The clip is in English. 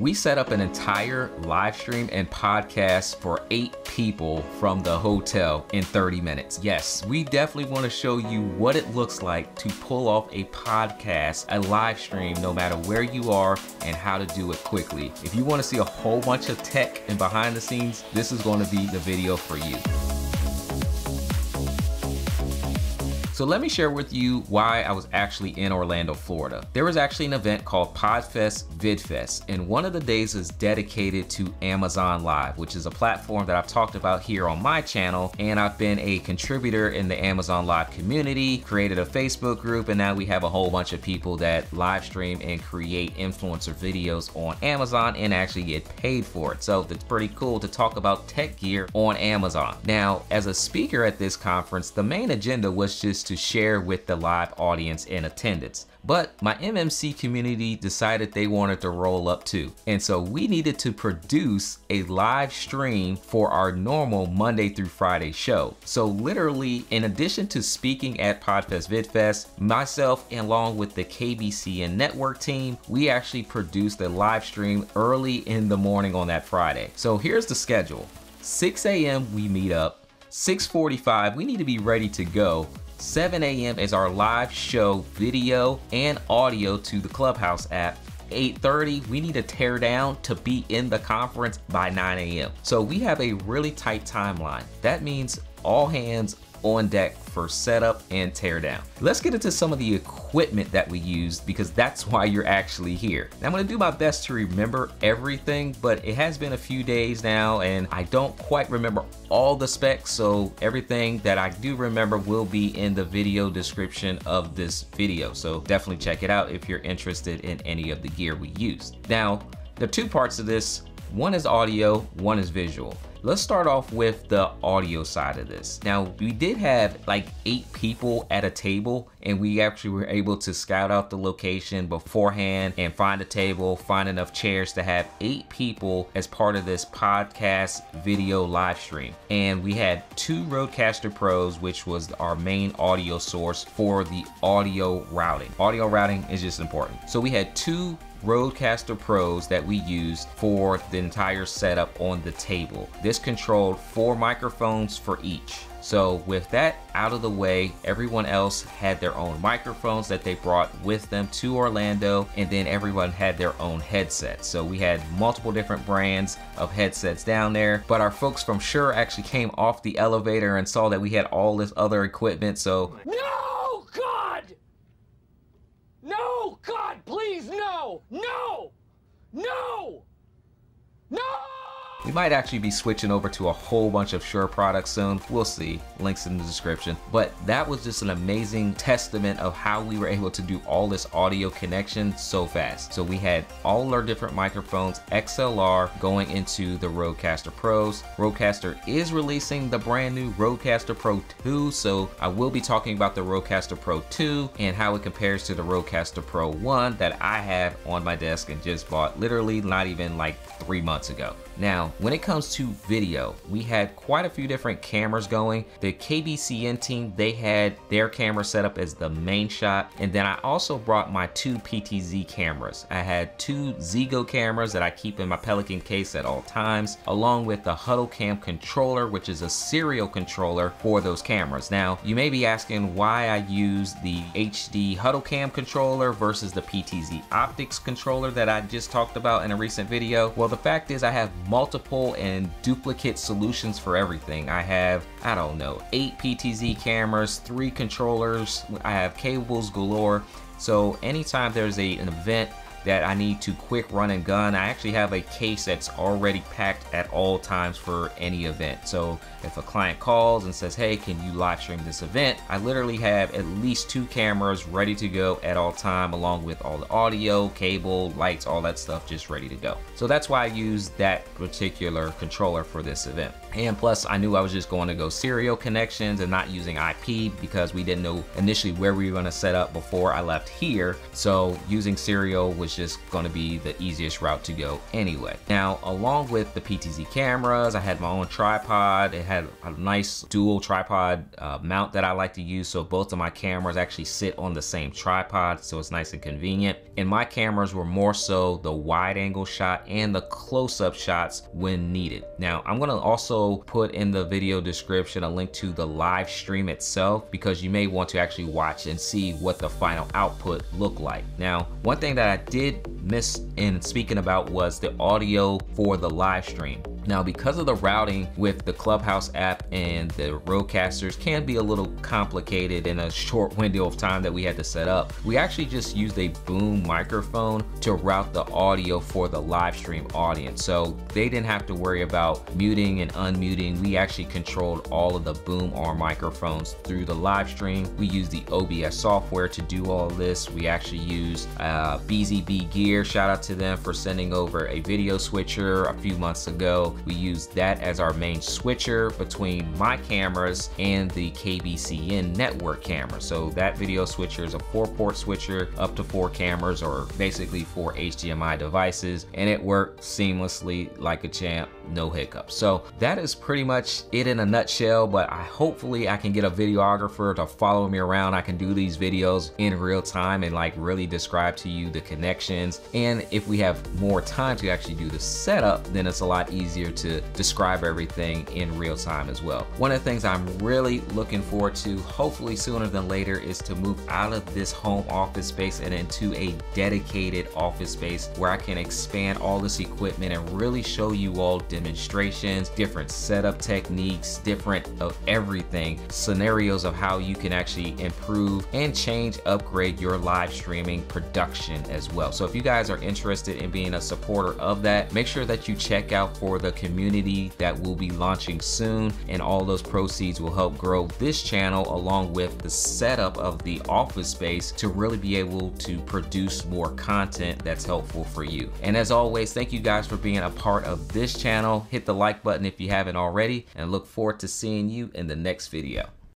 We set up an entire live stream and podcast for 8 people from the hotel in 30 minutes. Yes, we definitely want to show you what it looks like to pull off a podcast, a live stream, no matter where you are, and how to do it quickly. If you want to see a whole bunch of tech and behind the scenes, this is going to be the video for you. So let me share with you why I was actually in Orlando, Florida. There was actually an event called Podfest VidFest, and one of the days is dedicated to Amazon Live, which is a platform that I've talked about here on my channel, and I've been a contributor in the Amazon Live community, created a Facebook group, and now we have a whole bunch of people that live stream and create influencer videos on Amazon and actually get paid for it. So it's pretty cool to talk about tech gear on Amazon. Now, as a speaker at this conference, the main agenda was just to share with the live audience in attendance. But my MMC community decided they wanted to roll up too. And so we needed to produce a live stream for our normal Monday through Friday show. So literally, in addition to speaking at Podfest VidFest, myself along with the KBCN network team, we actually produced a live stream early in the morning on that Friday. So here's the schedule. 6 a.m. we meet up, 6:45 we need to be ready to go. 7 a.m. is our live show video and audio to the Clubhouse app. 8:30 we need to tear down to be in the conference by 9 a.m. So we have a really tight timeline. That means all hands on deck for setup and tear down. Let's get into some of the equipment that we used, because that's why you're actually here. Now, I'm gonna do my best to remember everything, but it has been a few days now and I don't quite remember all the specs, so everything that I do remember will be in the video description of this video. So definitely check it out if you're interested in any of the gear we used. Now, there are 2 parts of this. One is audio, one is visual. Let's start off with the audio side of this. Now, we did have like 8 people at a table, and we actually were able to scout out the location beforehand and find a table, find enough chairs to have 8 people as part of this podcast video live stream. And we had 2 Rodecaster Pros, which was our main audio source for the audio routing. Audio routing is just important. So we had 2 Rodecaster Pros that we used for the entire setup on the table. This controlled 4 microphones for each. So with that out of the way, everyone else had their own microphones that they brought with them to Orlando, and then everyone had their own headsets. So we had multiple different brands of headsets down there, but our folks from Shure actually came off the elevator and saw that we had all this other equipment. So no, God! No, God, please, no! No! No! No! we might actually be switching over to a whole bunch of Shure products soon. We'll see, links in the description. But that was just an amazing testament of how we were able to do all this audio connection so fast. So we had all our different microphones, XLR going into the Rodecaster Pros. Rodecaster is releasing the brand new Rodecaster Pro 2, so I will be talking about the Rodecaster Pro 2 and how it compares to the Rodecaster Pro 1 that I have on my desk and just bought literally not even like 3 months ago. Now, when it comes to video, we had quite a few different cameras going. The KBCN team, they had their camera set up as the main shot. And then I also brought my 2 PTZ cameras. I had 2 Zigo cameras that I keep in my Pelican case at all times, along with the Huddle Cam controller, which is a serial controller for those cameras. Now, you may be asking why I use the HD Huddle Cam controller versus the PTZ Optics controller that I just talked about in a recent video. Well, the fact is I have multiple and duplicate solutions for everything. I have, I don't know, 8 PTZ cameras, 3 controllers, I have cables galore. So anytime there's an event that I need to quick run and gun, I actually have a case that's already packed at all times for any event. So if a client calls and says, hey, can you live stream this event? I literally have at least 2 cameras ready to go at all time, along with all the audio, cable, lights, all that stuff just ready to go. So that's why I use that particular controller for this event. And plus, I knew I was just going to go serial connections and not using IP because we didn't know initially where we were going to set up before I left here. So using serial was was just gonna be the easiest route to go anyway. Now, along with the PTZ cameras, I had my own tripod. It had a nice dual tripod mount that I like to use, so both of my cameras actually sit on the same tripod, so it's nice and convenient. And my cameras were more so the wide angle shot and the close-up shots when needed. Now, I'm gonna also put in the video description a link to the live stream itself, because you may want to actually watch and see what the final output looked like. Now, one thing that I did miss in speaking about was the audio for the live stream. Now, because of the routing with the Clubhouse app and the Roadcasters can be a little complicated in a short window of time that we had to set up, we actually just used a boom microphone to route the audio for the live stream audience. So they didn't have to worry about muting and unmuting. We actually controlled all of the boom arm microphones through the live stream. We used the OBS software to do all of this. We actually used BZB Gear. Shout out to them for sending over a video switcher a few months ago. We used that as our main switcher between my cameras and the KBCN network camera. So that video switcher is a 4-port switcher up to 4 cameras, or basically 4 HDMI devices, and it worked seamlessly like a champ, no hiccups. So that is pretty much it in a nutshell, but hopefully I can get a videographer to follow me around. I can do these videos in real time and like really describe to you the connections. And if we have more time to actually do the setup, then it's a lot easier to describe everything in real time as well. One of the things I'm really looking forward to, hopefully sooner than later, is to move out of this home office space and into a dedicated office space where I can expand all this equipment and really show you all demonstrations, different setup techniques, different of everything, scenarios of how you can actually improve and change, upgrade your live streaming production as well. So if you guys are interested in being a supporter of that, make sure that you check out for the community that will be launching soon, and all those proceeds will help grow this channel along with the setup of the office space to really be able to produce more content that's helpful for you. And as always, thank you guys for being a part of this channel. Hit the like button if you haven't already, and look forward to seeing you in the next video.